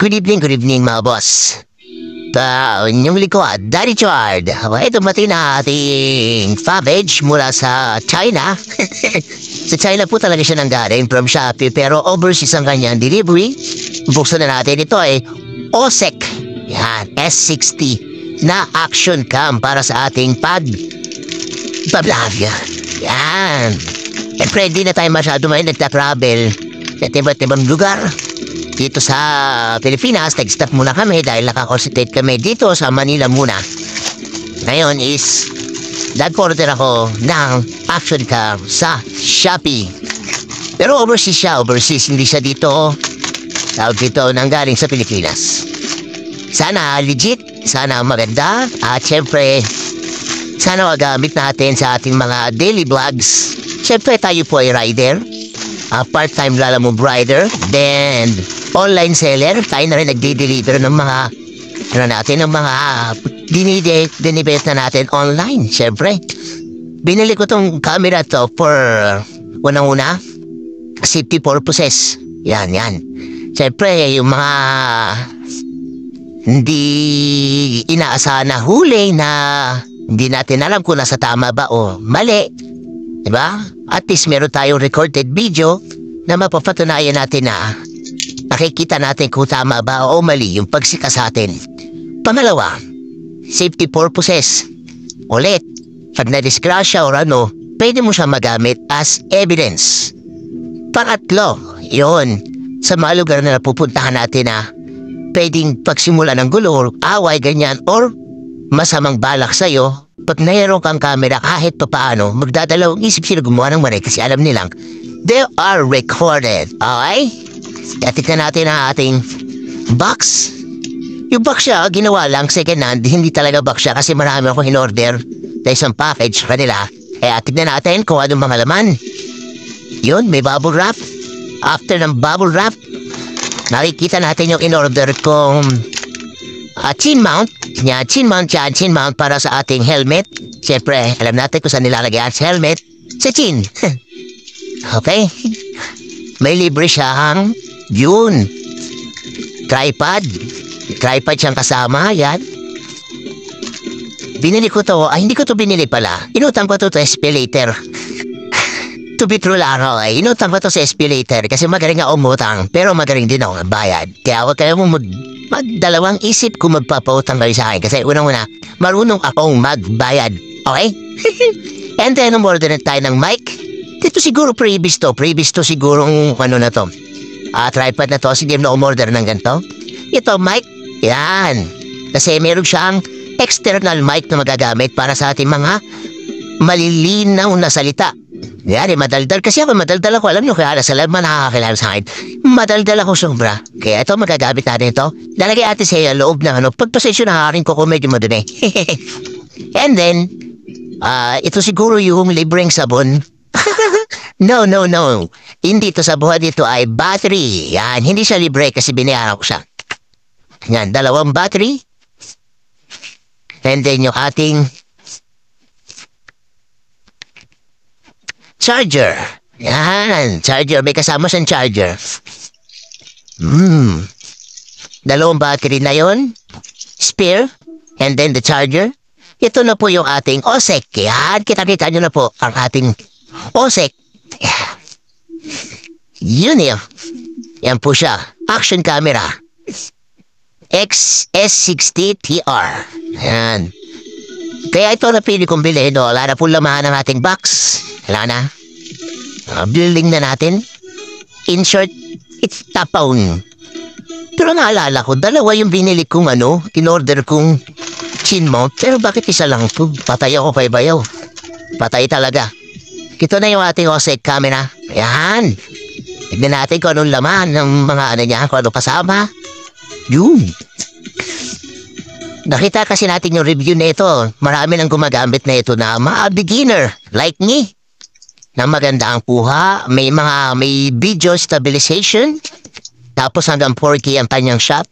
Good evening mga boss. Inyong likod, Daddy Chard. Okay, dumating na ating package mula sa China. Sa China po talaga siya nanggaling from Shopee pero overseas ang kanyang delivery. Buksan na natin ito OSEC. Yan, S60 na action cam para sa ating pag-vlog. Yan. Siyempre, hindi na tayo masyado nagta-travel sa iba't-ibang lugar. Dito sa Pilipinas, nag-stop muna kami dahil nakakonsentrate kami dito sa Manila muna. Ngayon is, nag-order ako ng action cam sa Shopee. Pero overseas siya, hindi siya dito. Tawag dito nanggaling sa Pilipinas. Sana legit, sana maganda, at syempre, sana magamit natin sa ating mga daily vlogs. Syempre tayo po ay rider, part-time lalamove rider, then online seller. Tayo na rin nagdi-deliver ng mga ng mga dinibet na natin online. Syempre, binili ko tong camera to for unang-una, safety purposes. Yan. Syempre, yung mga hindi inaasahan na huli na hindi natin alam kung nasa tama ba o mali. Diba? At least meron tayong recorded video na mapapatunayan natin na nakikita natin kung tama ba o mali yung pagsikas atin. Pangalawa, safety purposes. Ulit, pag na-disgrasya o ano, pwede mo siya magamit as evidence. Pangatlo, yun, sa mga lugar na napupuntahan natin na pwedeng pagsimula ng gulo or away ganyan or masamang balak sa'yo. Pag mayroon kang camera kahit pa paano, magdadalawang isip sila gumawa ng mali kasi alam nilang they are recorded. Okay? Tignan natin ang ating box. Yung box siya, ginawa lang second hand. Hindi talaga box siya kasi marami akong in-order na isang package kanila. Kaya tignan natin kung anong mga laman. Yun, may bubble wrap. After ng bubble wrap, nakikita natin yung in-order kong chin mount. Yan, chin mount para sa ating helmet. Siyempre, alam natin kung saan nilalagay ang helmet. Sa chin. Okay? May libre siyang yun. Tripod siyang kasama. Yan. Binili ko to. Hindi ko to binili pala. Inutang ko to SP later. To be true lang ako inutang ko to sa SP later kasi magaling ako umutang pero magaling din ako bayad. Kaya huwag kayo magdalawang isip kung magpapautang kayo sa akin kasi unang-una, marunong akong magbayad. Okay? And then, umorder na tayo ng mic. Dito siguro previous to siguro ano na to. Tripod na to, sige na umorder ng ganito. Ito, mic. Yan. Kasi meron siyang external mic na magagamit para sa ating mga malilinaw na salita. Yan, madaldal. Kasi ako madaldal ako. Alam nyo, kaya sa lahat nakakakilala sa akin. Madaldal ako sobra. Kaya ito, magagamit natin ito. Lalagay atin sa loob ng pagpasensyo na haring ko kung medyo madumi. And then, ito siguro yung libreng sabon. No. Hindi ito sabon. Ito ay battery. Yan, hindi siya libre kasi binayaran ko siya. Yan, 2 battery. And then yung ating charger. Yan, charger. May kasama siyang charger. 2 battery na yon, spare, and then the charger. Ito na po yung ating OSEC. Yan, kita-kita nyo na po ang ating OSEC. Yun yun. Yan po siya. Action camera. XS60TR. Yan. Kaya ito napili kong bilhin. Wala na po laman ng ating box. Wala na. Building na natin. In short, it's tapon. Pero naalala ko, 2 yung binili kong in-order kong chin mount. Pero bakit isa lang ito? Patay ako kay bayaw. Patay talaga. Ito na yung ating OSEC camera. Ayan. Tignan natin kung anong laman ng mga niya, kung ano kasama. Yun. Nakita kasi natin yung review na ito. Marami nang gumagamit na ito na mga beginner like me. Na maganda ang kuha. May video stabilization. Tapos hanggang 4K ang kanyang shot.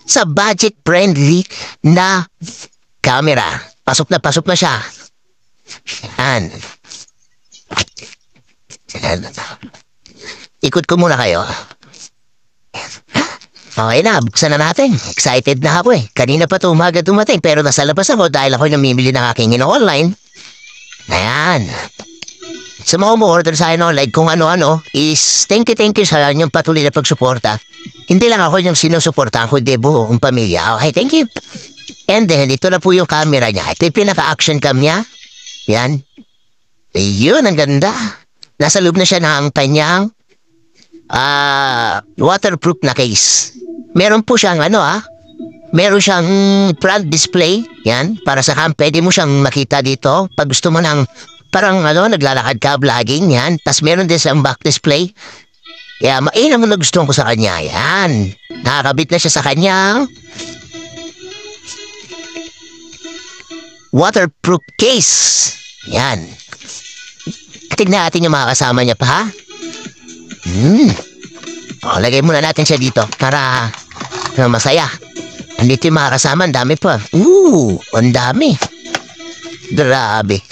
Sa budget friendly na camera. Pasok na siya. Yan. Ikot ko muna kayo. Okay na, buksan na natin. Excited na ako eh. Kanina pa to umaga dumating pero nasa labas ako dahil ako namimili ng aking online. Ayan. Sa mga umu-order sa akin online kung ano-ano is thank you sa inyong patuloy na pagsuporta. Hindi lang ako yung sinusuportahan kundi buong pamilya. Okay, thank you. And then, ito na po yung camera niya. Ito yung pinaka-action cam niya. Yan. Ayun, ang ganda. Nasa loob na siya ng kanyang waterproof na case. Meron po siyang meron siyang front display. Yan, para sa cam. Pwede mo siyang makita dito. Pag gusto mo ng parang naglalakad ka, vlogging, yan. Tapos meron din siyang back display. Kaya mainam na gusto ko sa kanya. Yan. Nakakabit na siya sa kanyang waterproof case. Yan. Tignan natin yung mga kasama niya pa, ha? Lagay muna natin siya dito para masaya. Andito yung mga kasama, ang dami pa. Ang dami. Grabe.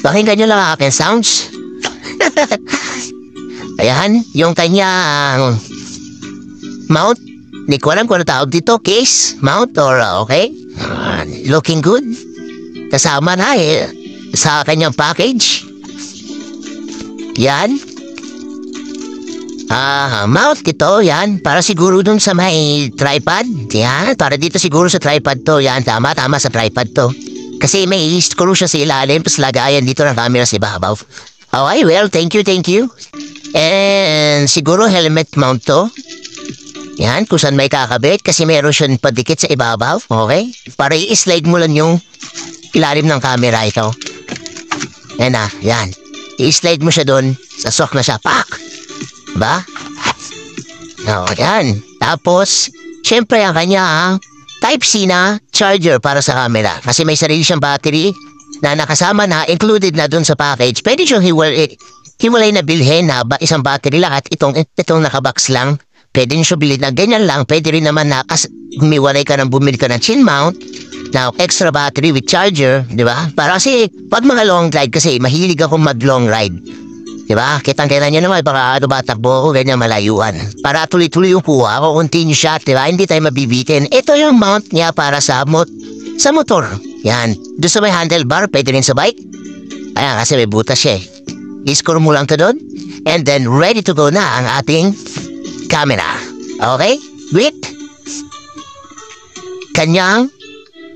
Pakinggan nyo lang ang aking sounds. Ayan, yung kanyang mount. Hindi ko alam kung ano tawag dito. Case, mount, or okay? Looking good. Kasama na sa kanyang package. Yan. Mount ito, yan. Para siguro dun sa may tripod. Yan, para dito siguro sa tripod to. Yan, tama sa tripod to. Kasi may screw siya sa ilalim, tapos lagayan dito ng camera sa ibabaw. Okay, well, thank you. And siguro helmet mount to. Yan, kung saan may kakabit, kasi meron siyang padikit sa ibabaw. Okay? Para i-slide mo lang yung ilalim ng camera ito. Yan na, yan. I-slide mo siya doon, sasok na siya. Pak! Ba? Yan. Tapos, syempre ang kanya, Type-C na charger para sa camera. Kasi may sarili siyang battery na nakasama na, included na dun sa package. Pwede siyang hiwalay na bilhin na isang battery lang at itong nakabox lang. Pwede nyo siya bilhin na ganyan lang. Pwede rin naman na humiwalay ka ng bumili ka ng chin mount na extra battery with charger, di ba? Para kasi pag mga long ride, kasi mahilig ako mag-long ride. Diba? Kitang-kita nyo naman, baka takbo ako, ganyan malayuan. Para tuloy-tuloy yung kuha ako, continue shot, diba? Hindi tayo mabibitin. Ito yung mount niya para sa motor. Yan. Doon sa may handlebar, pwede rin sa bike. Ayan, kasi may butas siya eh. I-score mo lang to doon. And then, ready to go na ang ating camera. Okay? With kanyang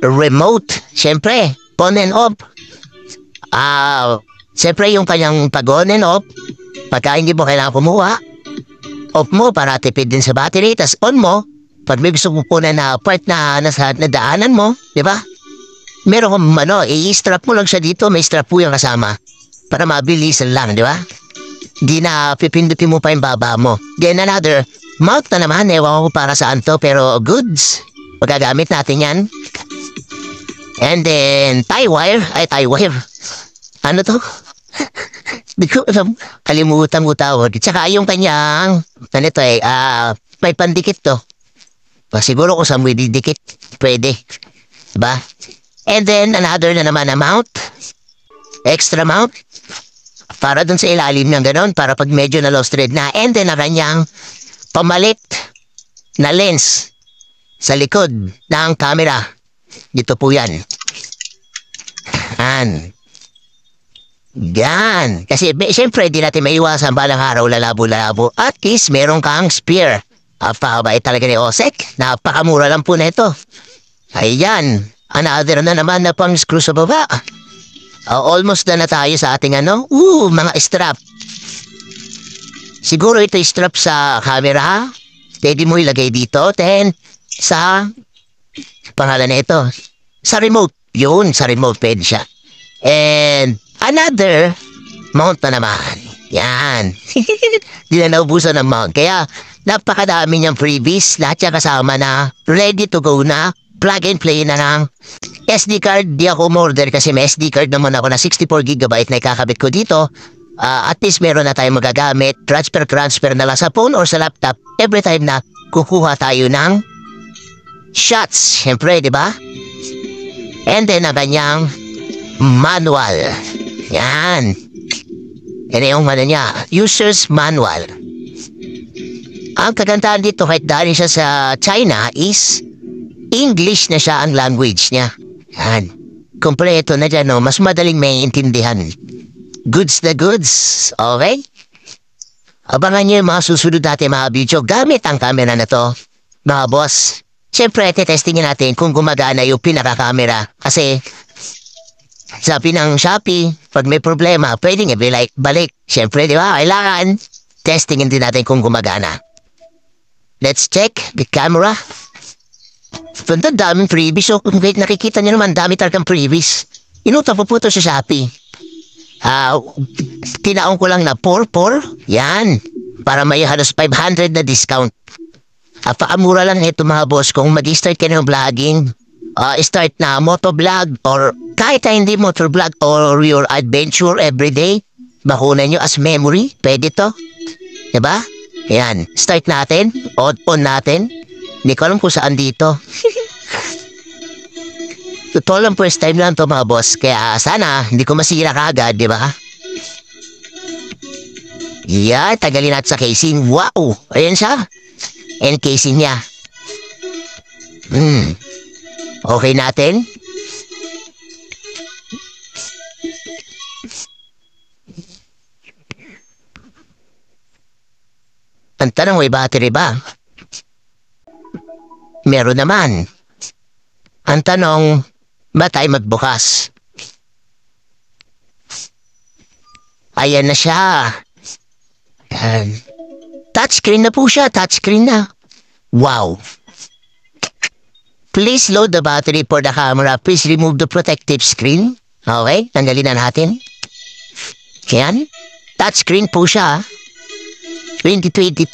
remote. Siyempre, on and off. Siyempre, yung kanyang pag-on and off, pagka hindi mo kailangan kumuha, off mo para tipid din sa battery, tas on mo, pag may gusto mo punan na part na nasa nadaanan mo, di ba? Meron kong i-strap mo lang siya dito, may strap po yung kasama, para mabilis lang, di ba? Hindi na pipindutin mo pa yung baba mo. Then another, mount na naman, ewan ko para saan to, pero goods. Magagamit natin yan. And then, tie wire. Ano to? Di ko alam. Kalimutan mo tawag. Tsaka yung kanyang, may pandikit to. Siguro kung saan mo didikit, pwede. Diba? And then, another na naman na mount. Extra mount. Para dun sa ilalim ng ganon, para pag medyo na lost thread na. And then, ang kanyang pamalit na lens sa likod ng camera. Dito po yan. Yan. Kasi siyempre di natin maiwasan balang araw lalabo-labo. At least meron kang spare. Napakabait talaga ni Osek. Napakamura lang po na ito. Ayan. Another na naman na pang screw sa baba. Almost na tayo sa ating mga strap. Siguro ito strap sa camera. Pwede mo ilagay dito. Then sa pangalan na ito. Sa remote. Yun, sa remote pwede siya. And another mount na naman. Yan. Di na naubusan ng mount. Kaya napakadami niyang freebies. Lahat siya kasama na ready to go na. Plug and play na ng SD card. Di ako umorder kasi may SD card naman ako na 64GB na ikakabit ko dito. At least meron na tayong magagamit. Transfer na lang sa phone or sa laptop. Every time na kukuha tayo ng shots. Siyempre, di ba? And then, ang kanyang manual. Yan. Yan yung niya. User's manual. Ang kagandahan dito kahit dahil siya sa China is English na siya ang language niya. Yan. Kompleto na dyan, no? Mas madaling maiintindihan. Goods na goods. Okay? Abangan niyo yung mga susunod natin mga video gamit ang camera na to. Mga boss, siyempre testingin natin kung gumagana yung pinaka-camera. Kasi sabi ng Shopee, pag may problema, pwedeng balik. Siyempre, di ba? Kailangan testingin din natin kung gumagana. Let's check the camera. Ganda, daming freebies. So, kung nakikita niyo naman, dami talagang freebies. Inuta po po ito sa Shopee. Tinaon ko lang na 4-4. Yan. Para may halos 500 na discount. Paamura lang ito mga boss kung mag-start kayo ng vlogging. Start na motovlog or kahit na hindi motovlog or your adventure everyday. Bakunan nyo as memory. Pwede to. Diba? Yan. Start natin. On natin. Hindi ko alam kung saan dito. Totoo lang first time lang to mga boss. Kaya sana hindi ko masira kagad, di ba? Yeah, tagalin natin sa casing. Wow! Ayan siya. And casing niya. Okay natin. Ang tanong, may battery ba? Meron naman. Ang tanong, ba tayo magbukas? Ayan na siya. Ayan. Touchscreen na po siya. Touchscreen na. Wow. Please load the battery for the camera. Please remove the protective screen. Okay, tanggalin na natin. Ayan. Touchscreen po siya. 2024.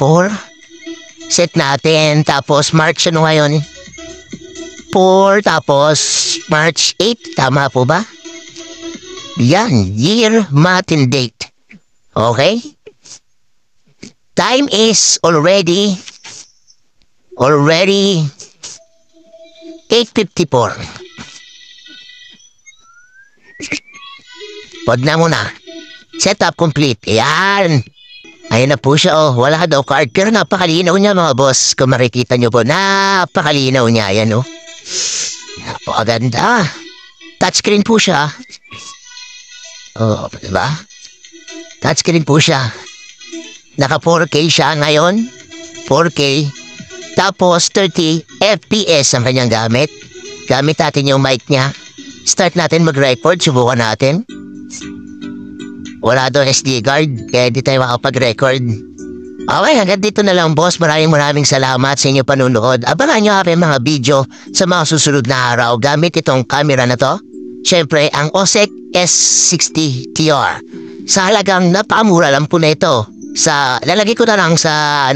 Set natin. Tapos March ano ngayon? 4, tapos March 8, tama po ba? Yan, year, month, and date. Okay? Time is already 8:54. Wag na muna. Setup complete. Yan. Ayan na po siya, oh. Wala daw card. Pero napakalinaw niya, mga boss. Kung makikita niyo po, napakalinaw niya. Ayan, oh. Napakaganda. Touchscreen po siya. Oh, diba? Touchscreen po siya. Naka 4K siya ngayon. 4K. Tapos 30 FPS ang kanyang gamit. Gamit natin yung mic niya. Start natin mag-record. Subukan natin. Wala doon SD card. Kaya di tayo makapag-record. Okay, hanggang dito na lang boss. Maraming salamat sa inyo panunood. Abangan nyo aking mga video sa mga susunod na araw gamit itong camera na to. Siyempre, ang OSEC S60 TR. Sa halagang napakamura lang po na ito. Lalagay ko na lang sa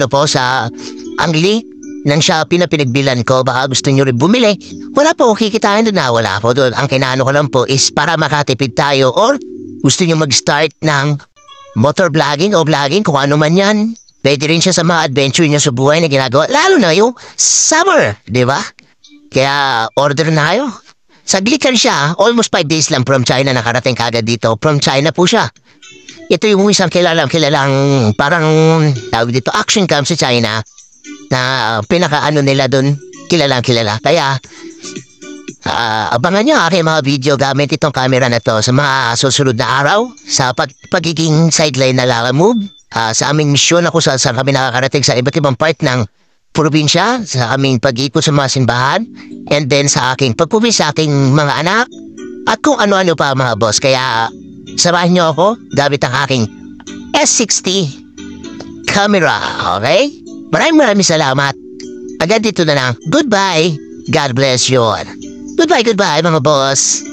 ang link ng Shopee na pinagbilan ko. Baka gusto nyo rin bumili. Wala po, kikitain doon na. Wala po doon. Ang kinaano ko lang po is para makatipid tayo or gusto nyo mag-start ng motor vlogging o vlogging kung ano man yan. Pwede rin siya sa mga adventure niya sa buhay na ginagawa. Lalo na yung summer, di ba? Kaya order na kayo. Saglit lang siya. Almost 5 days lang from China nakarating kagad dito. From China po siya. Ito yung isang kilalang parang tawag dito action cam sa China na pinakaano nila doon. Kilalang. Kaya abangan nyo aking mga video gamit itong camera na to sa mga susunod na araw sa pagiging sideline na Lala Move. Sa aming misyon ako sa kami nakakarating sa iba't ibang part ng probinsya, sa aming pag-ikot sa mga simbahan, and then sa aking pagpuwi sa aking mga anak, at kung ano-ano pa mga boss. Kaya samahan nyo ako gamit ang aking S60 camera, okay? Maraming salamat. Agad dito na lang. Goodbye. God bless you all. Goodbye mga boss.